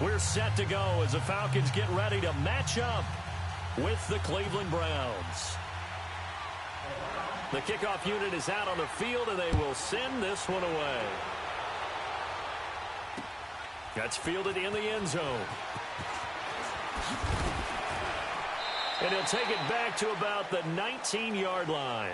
We're set to go as the Falcons get ready to match up with the Cleveland Browns. The kickoff unit is out on the field, and they will send this one away. That's fielded in the end zone. And he'll take it back to about the 19-yard line.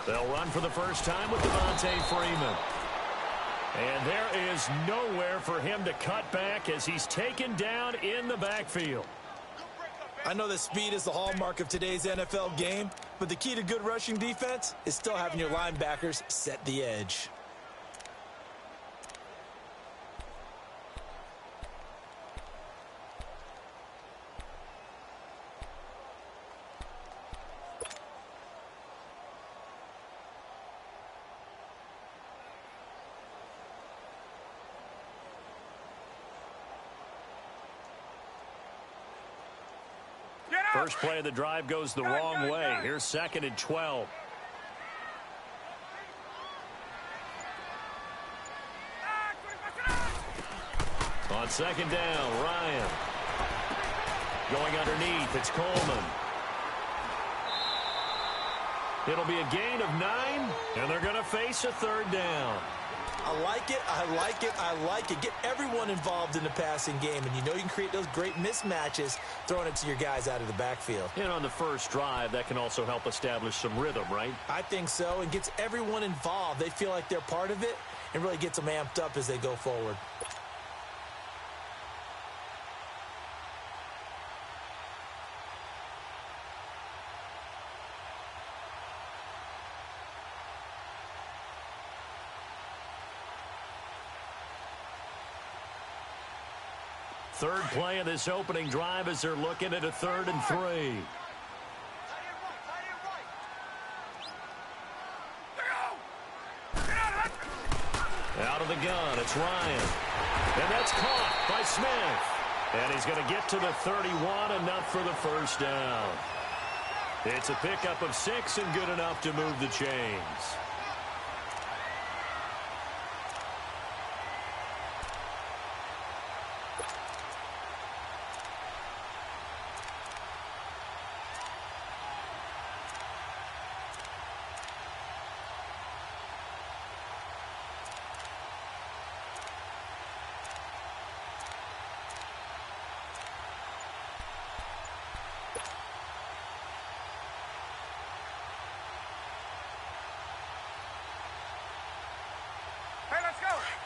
They'll run for the first time with Devontae Freeman. And there is nowhere for him to cut back as he's taken down in the backfield. I know that speed is the hallmark of today's NFL game, but the key to good rushing defense is still having your linebackers set the edge. First play of the drive goes the wrong way. Here's 2nd and 12. On 2nd down, Ryan. Going underneath, it's Coleman. It'll be a gain of 9, and they're going to face a 3rd down. I like it, I like it, I like it. Get everyone involved in the passing game, and you know you can create those great mismatches throwing it to your guys out of the backfield. And on the first drive, that can also help establish some rhythm, right? I think so, and gets everyone involved. They feel like they're part of it and really gets them amped up as they go forward. Third play of this opening drive as they're looking at a 3rd and 3. Out of the gun, it's Ryan. And that's caught by Smith. And he's going to get to the 31, enough for the first down. It's a pickup of 6 and good enough to move the chains.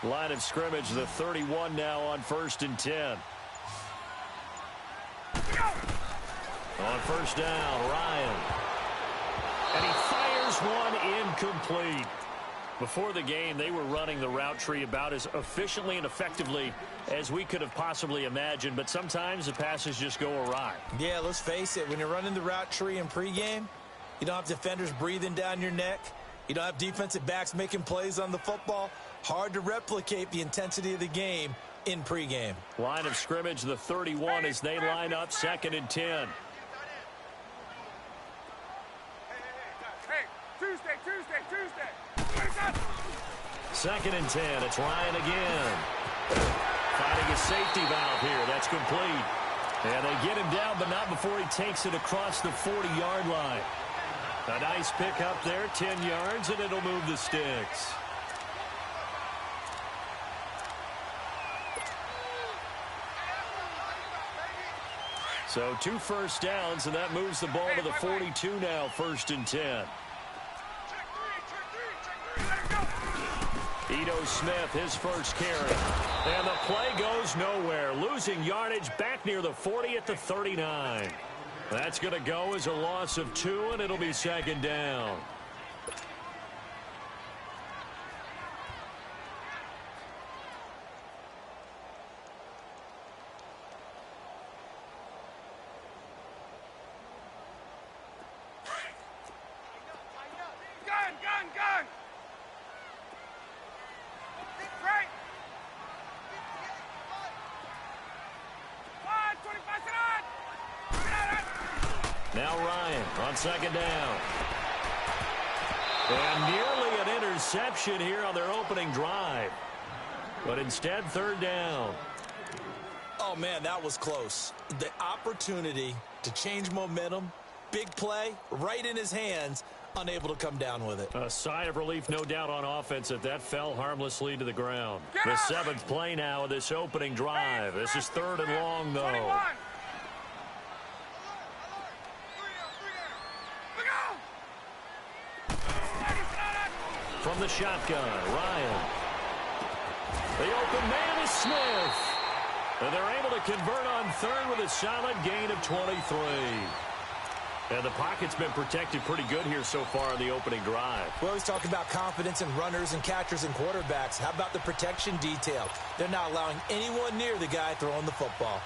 Line of scrimmage, the 31 now on 1st and 10. On 1st down, Ryan. And he fires one incomplete. Before the game, they were running the route tree about as efficiently and effectively as we could have possibly imagined, but sometimes the passes just go awry. Yeah, let's face it. When you're running the route tree in pregame, you don't have defenders breathing down your neck. You don't have defensive backs making plays on the football. Hard to replicate the intensity of the game in pregame. Line of scrimmage, the 31 as they line up 2nd and 10. Tuesday. 2nd and 10, it's Ryan again. Finding a safety valve here, that's complete. And they get him down, but not before he takes it across the 40-yard line. A nice pick up there, 10 yards, and it'll move the sticks. So 2 first downs, and that moves the ball to the 42 now, 1st and 10. Ito Smith, his first carry. And the play goes nowhere. Losing yardage back near the 40 at the 39. That's going to go as a loss of 2, and it'll be 2nd down. Now Ryan on second down. And nearly an interception here on their opening drive. But instead, third down. Oh, man, that was close. The opportunity to change momentum, big play, right in his hands, unable to come down with it. A sigh of relief, no doubt, on offense that fell harmlessly to the ground. The seventh play now of this opening drive. This is third and long, though. From the shotgun, Ryan. The open man is Smith. And they're able to convert on third with a solid gain of 23. And the pocket's been protected pretty good here so far in the opening drive. We always talk about confidence in runners and catchers and quarterbacks. How about the protection detail? They're not allowing anyone near the guy throwing the football.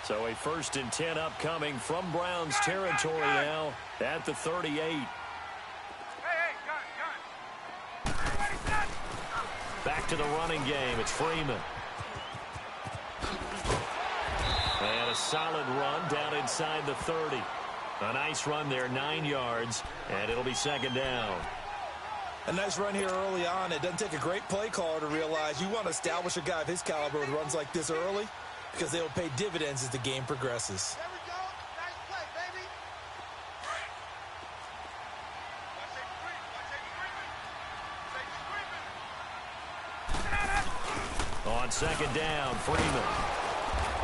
So a 1st and 10 upcoming from Browns territory now at the 38. Back to the running game. It's Freeman. And a solid run down inside the 30. A nice run there, 9 yards, and it'll be second down. A nice run here early on. It doesn't take a great play caller to realize you want to establish a guy of his caliber with runs like this early, because they will pay dividends as the game progresses. There we go. Nice play, baby. On second down, Freeman.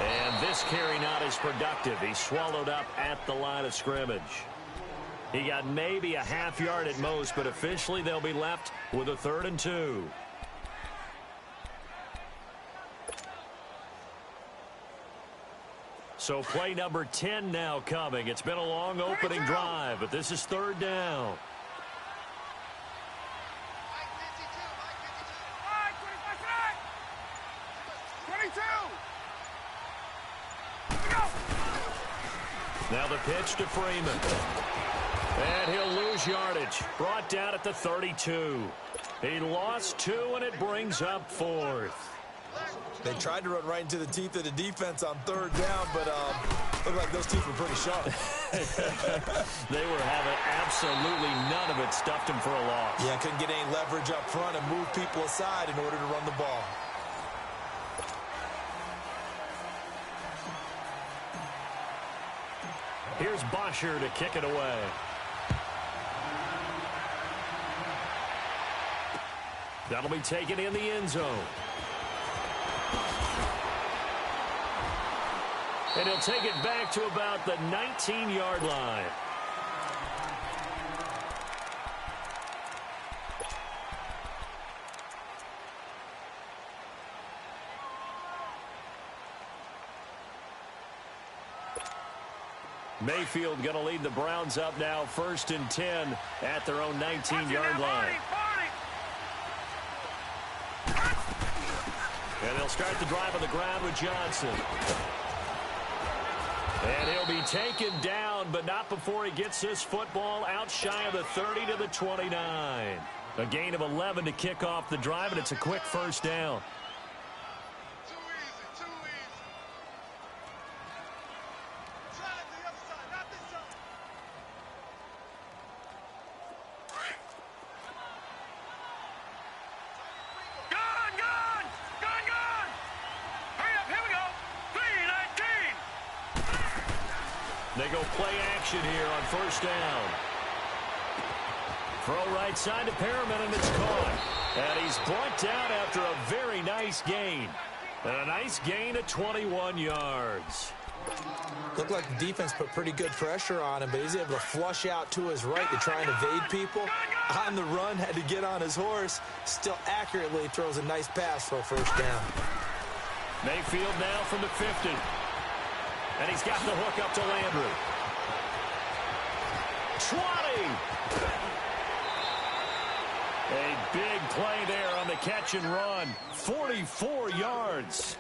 And this carry not as productive. He's swallowed up at the line of scrimmage. He got maybe a half yard at most, but officially they'll be left with a 3rd and 2. So play number 10 now coming. It's been a long opening drive, but this is third down. Now the pitch to Freeman. And he'll lose yardage. Brought down at the 32. He lost 2, and it brings up 4th. They tried to run right into the teeth of the defense on third down, but looked like those teeth were pretty sharp. They were having absolutely none of it. Stuffed him for a loss. Yeah, couldn't get any leverage up front and move people aside in order to run the ball. Here's Bosher to kick it away. That'll be taken in the end zone. And he'll take it back to about the 19-yard line. Mayfield going to lead the Browns up now, 1st and 10 at their own 19-yard line. And they'll start the drive on the ground with Johnson. And he'll be taken down, but not before he gets this football out shy of the 30 to the 29. A gain of 11 to kick off the drive, and it's a quick first down. Too easy, too easy. Try it to the other side, not this side. Gone! Hurry up, here we go. 3-19. They go play action here on first down. Throw right side to Perriman, and it's caught. And he's brought down after a very nice gain. And a nice gain of 21 yards. Looked like the defense put pretty good pressure on him, but he's able to flush out to his right to try and evade people. On the run, had to get on his horse. Still accurately throws a nice pass for a first down. Mayfield now from the 50. And he's got the hook up to Landry. 20! A big play there on the catch and run. 44 yards.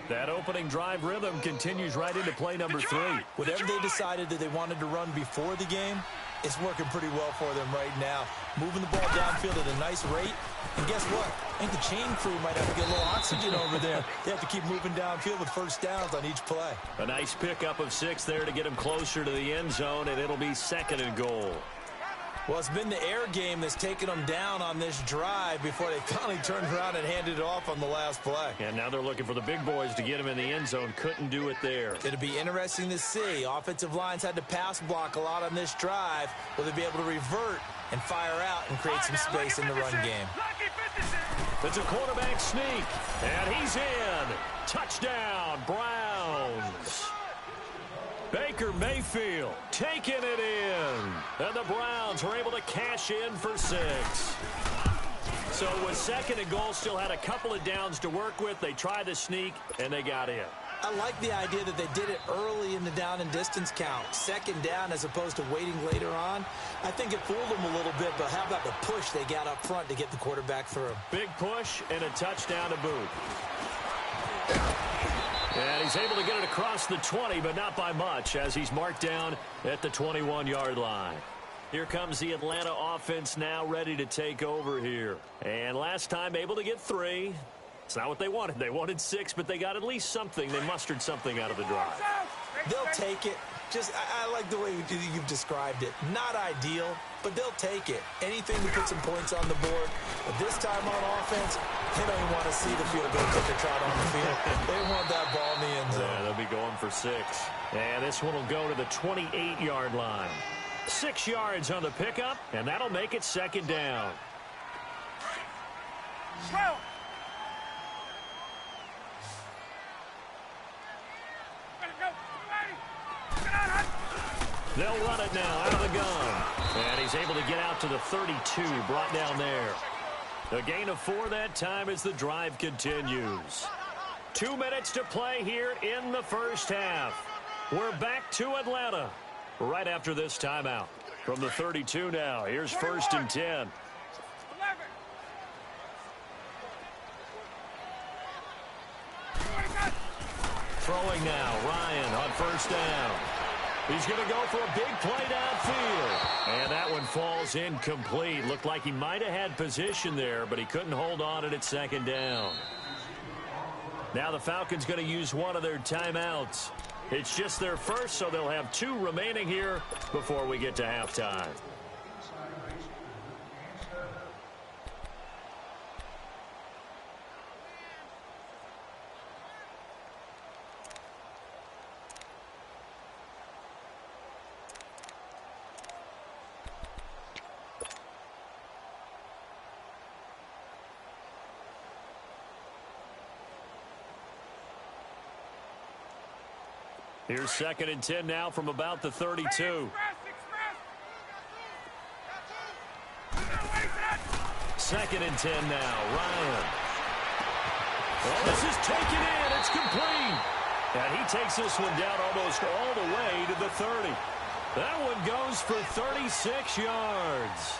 That opening drive rhythm continues right into play number 3. Whatever they decided that they wanted to run before the game, It's working pretty well for them right now. Moving the ball downfield at a nice rate. And guess what? I think the chain crew might have to get a little oxygen over there. They have to keep moving downfield with first downs on each play. A nice pickup of 6 there to get him closer to the end zone, and it'll be 2nd and goal. Well, it's been the air game that's taken them down on this drive before they finally turned around and handed it off on the last play. And now they're looking for the big boys to get him in the end zone. Couldn't do it there. It'll be interesting to see. Offensive lines had to pass block a lot on this drive. Will they be able to revert and fire out and create some space in the run game? It's a quarterback sneak, and he's in. Touchdown, Browns. Baker Mayfield taking it in. And the Browns are able to cash in for 6. So with 2nd and goal, still had a couple of downs to work with. They tried to sneak, and they got in. I like the idea that they did it early in the down and distance count. 2nd down as opposed to waiting later on. I think it fooled them a little bit, but how about the push they got up front to get the quarterback through? Big push and a touchdown to boot. And he's able to get it across the 20, but not by much, as he's marked down at the 21-yard line. Here comes the Atlanta offense now ready to take over here. And last time able to get 3. It's not what they wanted. They wanted 6, but they got at least something. They mustered something out of the drive. They'll take it. I like the way you've described it. Not ideal, but they'll take it. Anything to put some points on the board. But this time on offense, they don't even want to see the field goal kicker trot on the field. They want that ball in the end zone. Yeah, they'll be going for 6. And this one will go to the 28-yard line. 6 yards on the pickup, and that'll make it 2nd down. Slow. They'll run it now out of the gun. And he's able to get out to the 32, brought down there. A gain of 4 that time as the drive continues. 2 minutes to play here in the first half. We're back to Atlanta right after this timeout. From the 32 now, here's 1st and 10. Throwing now, Ryan on 1st down. He's going to go for a big play downfield. And that one falls incomplete. Looked like he might have had position there, but he couldn't hold on it at 2nd down. Now the Falcons going to use one of their timeouts. It's just their first, so they'll have 2 remaining here before we get to halftime. Here's 2nd and 10 now from about the 32. 2nd and 10 now. Ryan. Well, this is taken in. It's complete. And he takes this one down almost all the way to the 30. That one goes for 36 yards.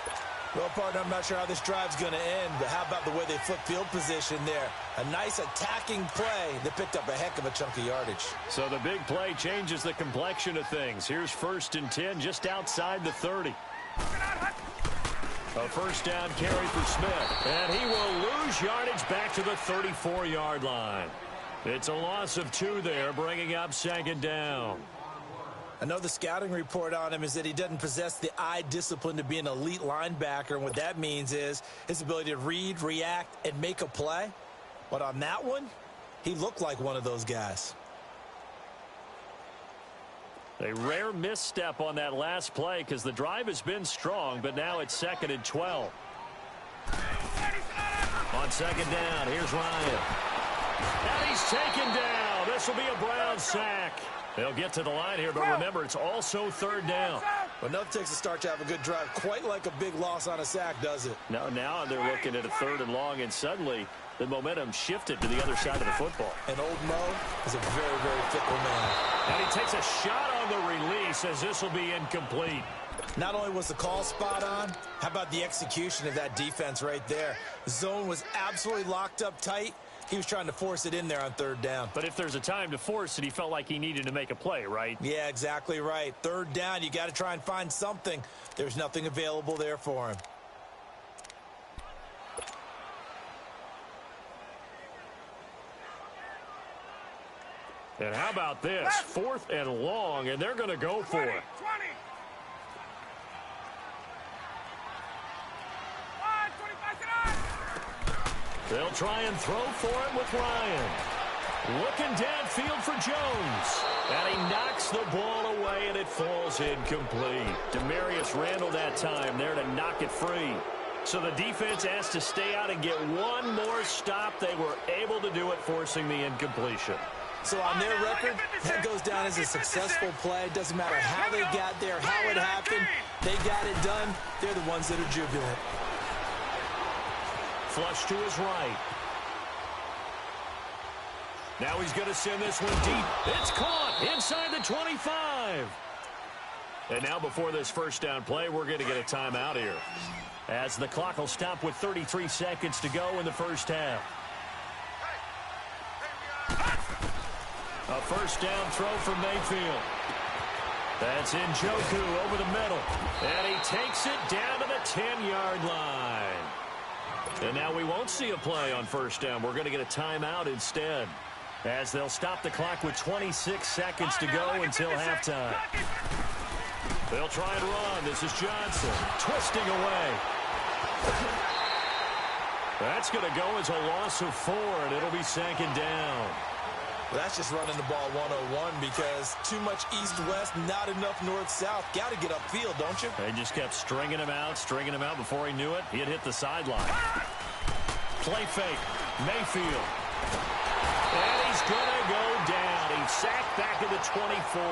Well, partner, I'm not sure how this drive's going to end, but how about the way they flip field position there? A nice attacking play that picked up a heck of a chunk of yardage. So the big play changes the complexion of things. Here's 1st and 10 just outside the 30. A 1st down carry for Smith. And he will lose yardage back to the 34-yard line. It's a loss of 2 there, bringing up 2nd down. I know the scouting report on him is that he doesn't possess the eye discipline to be an elite linebacker, and what that means is his ability to read, react, and make a play. But on that one, he looked like one of those guys. A rare misstep on that last play because the drive has been strong, but now it's 2nd and 12. On 2nd down, here's Ryan. And he's taken down. This will be a Browns sack. They'll get to the line here, but remember, it's also 3rd down. Well, nothing takes a start to have a good drive. Quite like a big loss on a sack, does it? Now they're looking at a 3rd and long, and suddenly the momentum shifted to the other side of the football. And old Mo is a very, very fickle man. And he takes a shot on the release as this will be incomplete. Not only was the call spot on, how about the execution of that defense right there? The zone was absolutely locked up tight. He was trying to force it in there on third down. But if there's a time to force it, he felt like he needed to make a play, right? Yeah, exactly right. Third down, you got to try and find something. There's nothing available there for him. And how about this? 4th and long, and they're going to go for it. 20. 25 They'll try and throw for it with Ryan. Looking downfield for Jones. And he knocks the ball away, and it falls incomplete. Demarius Randall that time there to knock it free. So the defense has to stay out and get one more stop. They were able to do it, forcing the incompletion. So on their record, that goes down as a successful play. It doesn't matter how they got there, how it happened. They got it done. They're the ones that are jubilant. Flush to his right. Now he's going to send this one deep. It's caught inside the 25. And now before this first down play, we're going to get a timeout here, as the clock will stop with 33 seconds to go in the first half. A first down throw from Mayfield. That's Njoku over the middle. And he takes it down to the 10-yard line. And now we won't see a play on first down. We're going to get a timeout instead, as they'll stop the clock with 26 seconds to go until halftime. They'll try and run. This is Johnson twisting away. That's going to go as a loss of 4, and it'll be second down. Well, that's just running the ball 101 because too much east-west, not enough north-south. Got to get upfield, don't you? They just kept stringing him out before he knew it. He had hit the sideline. Play fake. Mayfield. And he's going to go down. He's sacked back at the 24.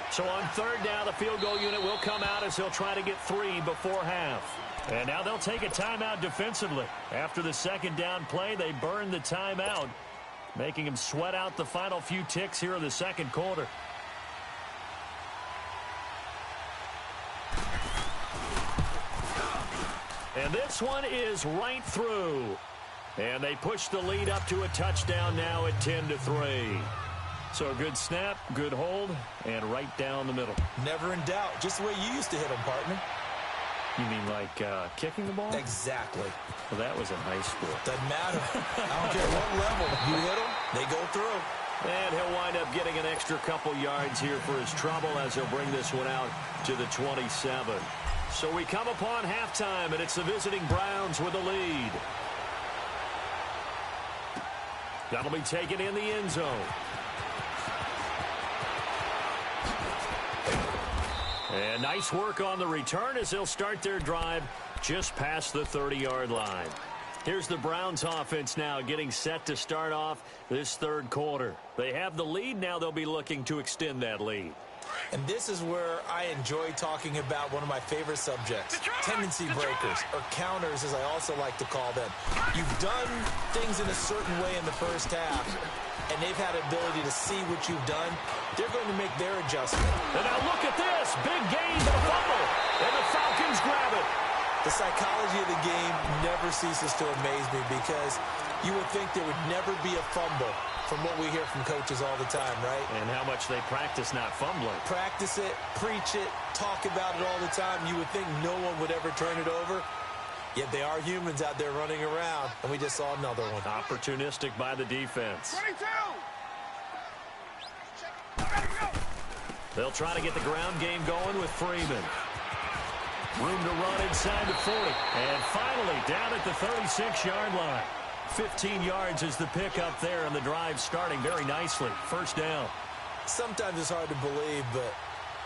So on third down, the field goal unit will come out as he'll try to get 3 before half. And now they'll take a timeout defensively. After the second down play, they burn the timeout, making him sweat out the final few ticks here in the second quarter. And this one is right through. And they push the lead up to a touchdown now at 10-3. So a good snap, good hold, and right down the middle. Never in doubt. Just the way you used to hit them, partner. You mean like kicking the ball? Exactly. Well, that was in high school. Doesn't matter. I don't care what level. You hit them, they go through. And he'll wind up getting an extra couple yards here for his trouble as he'll bring this one out to the 27. So we come upon halftime, and it's the visiting Browns with the lead. That'll be taken in the end zone. And nice work on the return as they'll start their drive just past the 30-yard line. Here's the Browns offense now getting set to start off this third quarter. They have the lead. Now they'll be looking to extend that lead. And this is where I enjoy talking about one of my favorite subjects, tendency breakers, or counters as I also like to call them. You've done things in a certain way in the first half, and they've had the ability to see what you've done. They're going to make their adjustment. And now look at this. Big gain to the fumble. And the Falcons grab it. The psychology of the game never ceases to amaze me because you would think there would never be a fumble from what we hear from coaches all the time, right? And how much they practice not fumbling. Practice it, preach it, talk about it all the time. You would think no one would ever turn it over. Yet they are humans out there running around, and we just saw another one. Opportunistic by the defense. 22. They'll try to get the ground game going with Freeman. Room to run inside the 40. And finally down at the 36-yard line. 15 yards is the pickup there, and the drive starting very nicely. First down. Sometimes it's hard to believe, but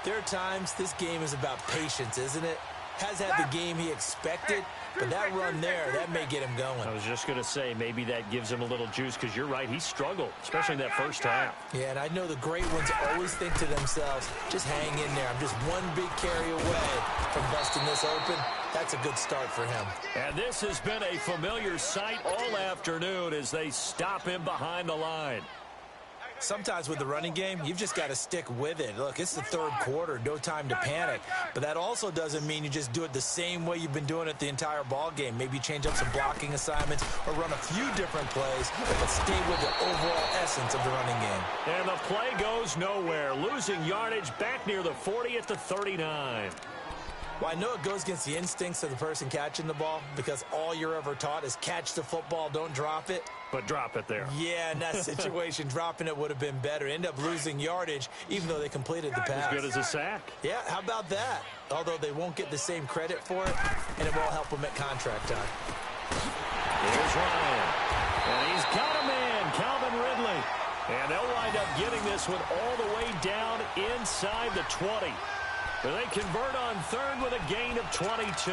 there are times this game is about patience, isn't it? Has had the game he expected, but that run there, that may get him going. I was just going to say, maybe that gives him a little juice, because you're right, he struggled, especially in that first half. Yeah, and I know the great ones always think to themselves, just hang in there. I'm just one big carry away from busting this open. That's a good start for him. And this has been a familiar sight all afternoon as they stop him behind the line. Sometimes with the running game, you've just got to stick with it. Look, it's the third quarter, no time to panic. But that also doesn't mean you just do it the same way you've been doing it the entire ball game. Maybe change up some blocking assignments or run a few different plays, but stay with the overall essence of the running game. And the play goes nowhere, losing yardage back near the 40 at the 39. Well, I know it goes against the instincts of the person catching the ball because all you're ever taught is catch the football, don't drop it. But drop it there. Yeah, in that situation, dropping it would have been better. End up losing yardage, even though they completed the pass. As good as a sack. Yeah, how about that? Although they won't get the same credit for it, and it won't help them at contract time. Here's Ryan. And he's got a man, Calvin Ridley. And they'll wind up getting this one all the way down inside the 20. And they convert on third with a gain of 22.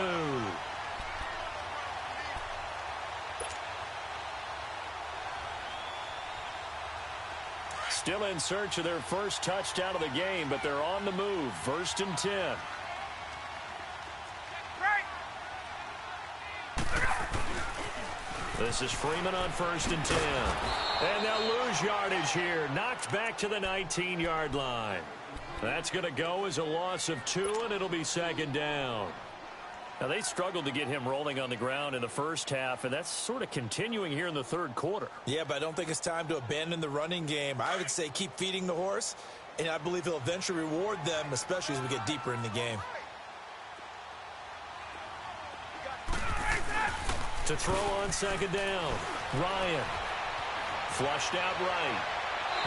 Still in search of their first touchdown of the game, but they're on the move. 1st and 10. This is Freeman on 1st and 10. And they'll lose yardage here. Knocked back to the 19-yard line. That's going to go as a loss of 2, and it'll be 2nd down. Now, they struggled to get him rolling on the ground in the first half, and that's sort of continuing here in the third quarter. Yeah, but I don't think it's time to abandon the running game. I would say keep feeding the horse, and I believe he'll eventually reward them, especially as we get deeper in the game. To throw on 2nd down, Ryan. Flushed out right.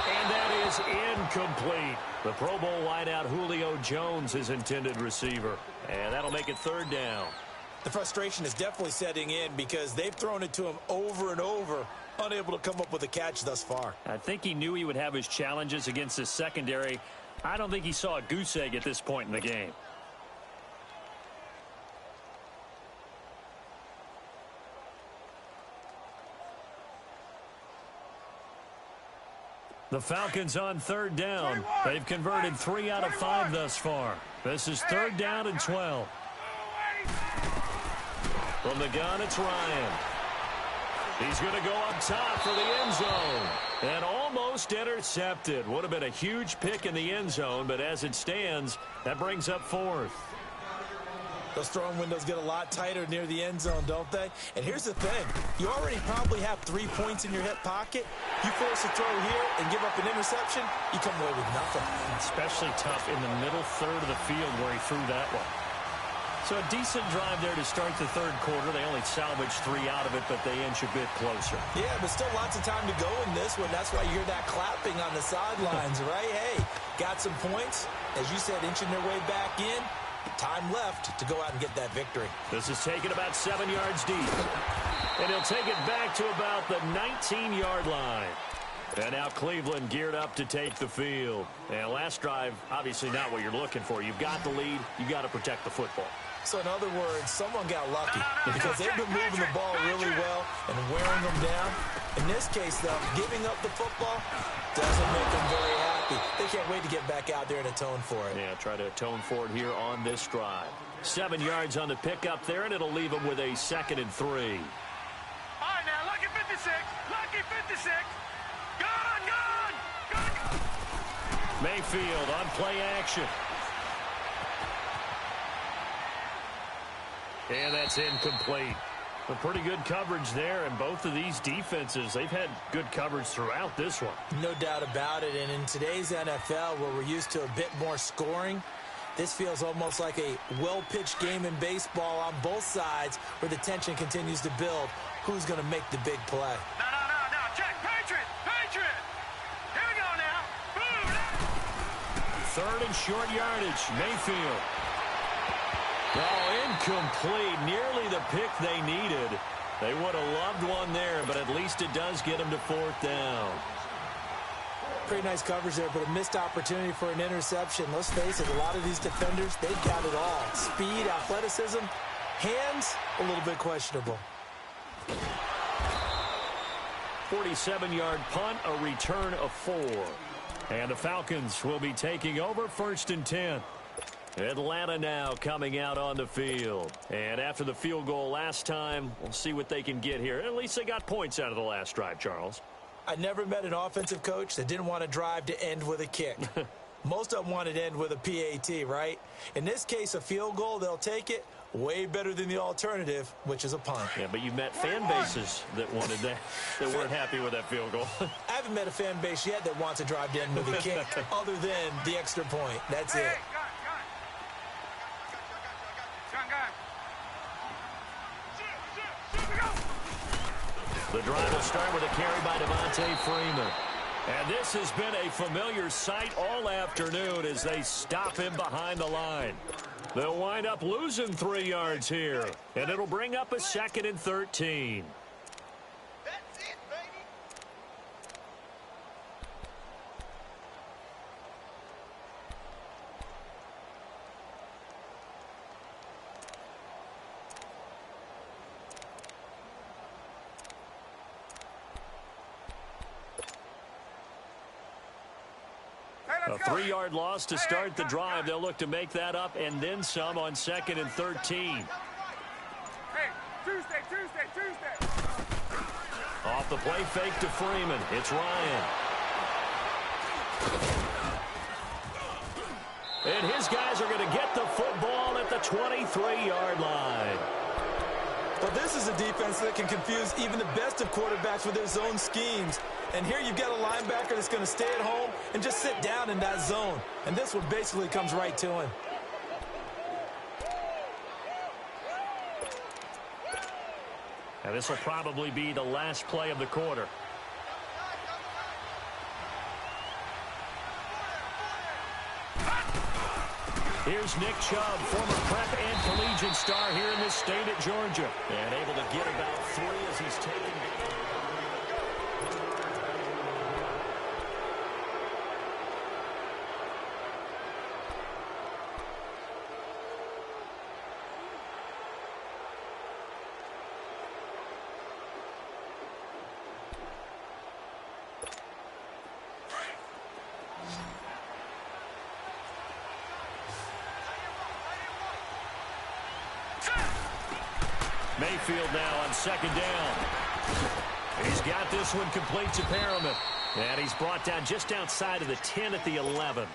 And that is incomplete. The Pro Bowl wideout Julio Jones, his intended receiver. And that'll make it 3rd down. The frustration is definitely setting in because they've thrown it to him over and over, unable to come up with a catch thus far. I think he knew he would have his challenges against his secondary. I don't think he saw a goose egg at this point in the game. The Falcons on 3rd down. They've converted 3 out of 5 thus far. This is 3rd down and 12. From the gun, it's Ryan. He's going to go up top for the end zone. And almost intercepted. Would have been a huge pick in the end zone, but as it stands, that brings up 4th. Those throwing windows get a lot tighter near the end zone, don't they? And here's the thing. You already probably have 3 points in your hip pocket. You force a throw here and give up an interception, you come away with nothing. Especially tough in the middle third of the field where he threw that one. So a decent drive there to start the third quarter. They only salvaged 3 out of it, but they inch a bit closer. Yeah, but still lots of time to go in this one. That's why you hear that clapping on the sidelines, right? Hey, got some points. As you said, inching their way back in. Time left to go out and get that victory. This is taken about 7 yards deep. And he'll take it back to about the 19-yard line. And now Cleveland geared up to take the field. And last drive, obviously not what you're looking for. You've got the lead. You've got to protect the football. So in other words, someone got lucky because they've been moving the ball really well and wearing them down. In this case, though, giving up the football doesn't make them very happy. They can't wait to get back out there and atone for it. Yeah, try to atone for it here on this drive. 7 yards on the pickup there, and it'll leave them with a 2nd and 3. All right, now, lucky 56. Lucky 56. Gone. Mayfield on play action. And that's incomplete. A pretty good coverage there, and both of these defenses, they've had good coverage throughout this one. No doubt about it, and in today's NFL, where we're used to a bit more scoring, this feels almost like a well-pitched game in baseball on both sides where the tension continues to build. Who's going to make the big play? No. Check. Patriot. Here we go now. Boom. 3rd and short yardage. Mayfield. Oh, incomplete. Nearly the pick they needed. They would have loved one there, but at least it does get them to 4th down. Pretty nice coverage there, but a missed opportunity for an interception. Let's face it, a lot of these defenders, they've got it all. Speed, athleticism, hands, a little bit questionable. 47-yard punt, a return of 4. And the Falcons will be taking over 1st and 10. Atlanta now coming out on the field. And after the field goal last time, we'll see what they can get here. At least they got points out of the last drive, Charles. I never met an offensive coach that didn't want to drive to end with a kick. Most of them wanted to end with a PAT, right? In this case, a field goal, they'll take it. Way better than the alternative, which is a punt. Yeah, but you've met fan bases that wanted that weren't happy with that field goal. I haven't met a fan base yet that wants to drive to end with a kick other than the extra point. That's it. The drive will start with a carry by Devontae Freeman. And this has been a familiar sight all afternoon as they stop him behind the line. They'll wind up losing 3 yards here, and it'll bring up a 2nd and 13. That's it, baby. A 3-yard loss to start the drive. They'll look to make that up and then some on 2nd and 13. Hey, Tuesday. Off the play fake to Freeman. It's Ryan. And his guys are going to get the football at the 23-yard line. But this is a defense that can confuse even the best of quarterbacks with their zone schemes. And here you've got a linebacker that's going to stay at home and just sit down in that zone. And this one basically comes right to him. And this will probably be the last play of the quarter. Here's Nick Chubb, former prep and collegiate star here in this state at Georgia. And able to get about 3 as he's taken. Mayfield now on 2nd down. He's got this one complete to Perriman. And he's brought down just outside of the 10 at the 11.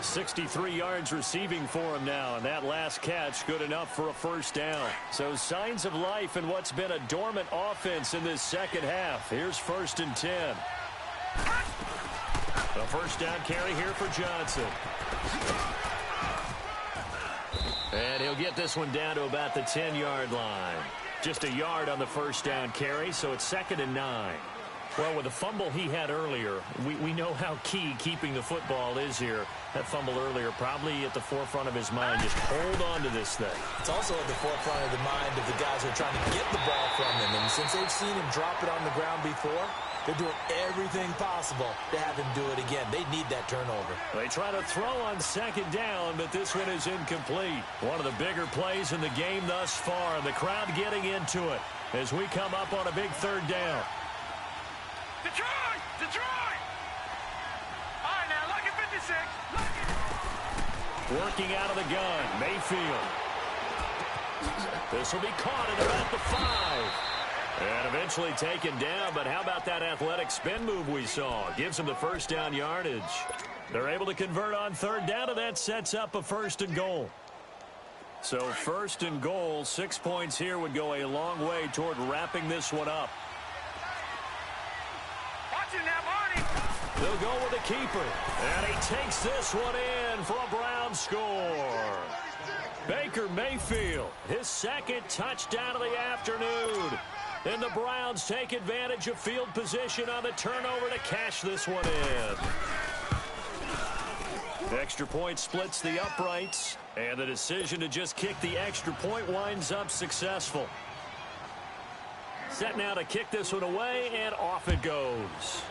63 yards receiving for him now, and that last catch good enough for a 1st down. So signs of life in what's been a dormant offense in this second half. Here's 1st and 10. A 1st down carry here for Johnson. And he'll get this one down to about the 10-yard line. Just a yard on the 1st down carry, so it's 2nd and 9. Well, with the fumble he had earlier, we know how key keeping the football is here. That fumble earlier probably at the forefront of his mind. Just hold on to this thing. It's also at the forefront of the mind of the guys who are trying to get the ball from him. And since they've seen him drop it on the ground before, they're doing everything possible to have him do it again. They need that turnover. They try to throw on 2nd down, but this one is incomplete. One of the bigger plays in the game thus far. The crowd getting into it as we come up on a big 3rd down. Detroit! All right, now, look at 56. Working out of the gun, Mayfield. This will be caught at about the 5. And eventually taken down, but how about that athletic spin move we saw? Gives him the 1st down yardage. They're able to convert on 3rd down, and that sets up a 1st and goal. So 1st and goal, 6 points here would go a long way toward wrapping this one up. Watch it now, Marty. They'll go with the keeper, and he takes this one in for a Brown score. Baker Mayfield, his 2nd touchdown of the afternoon. And the Browns take advantage of field position on the turnover to cash this one in. The extra point splits the uprights, and the decision to just kick the extra point winds up successful. Set now to kick this one away, and off it goes.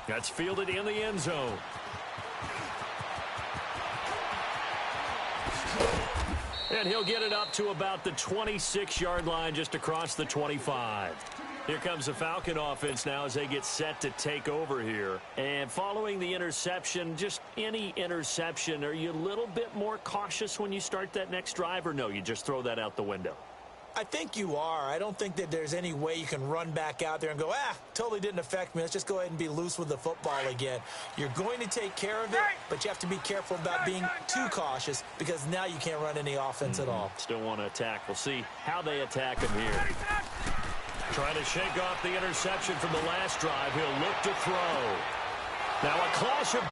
That's fielded in the end zone. And he'll get it up to about the 26-yard line, just across the 25. Here comes the Falcon offense now as they get set to take over here. And following the interception, just any interception, are you a little bit more cautious when you start that next drive, or no, you just throw that out the window? I think you are. I don't think that there's any way you can run back out there and go, totally didn't affect me. Let's just go ahead and be loose with the football again. You're going to take care of it, but you have to be careful about being too cautious because now you can't run any offense at all. Still want to attack. We'll see how they attack him here. Trying to shake off the interception from the last drive. He'll look to throw. Now a clash of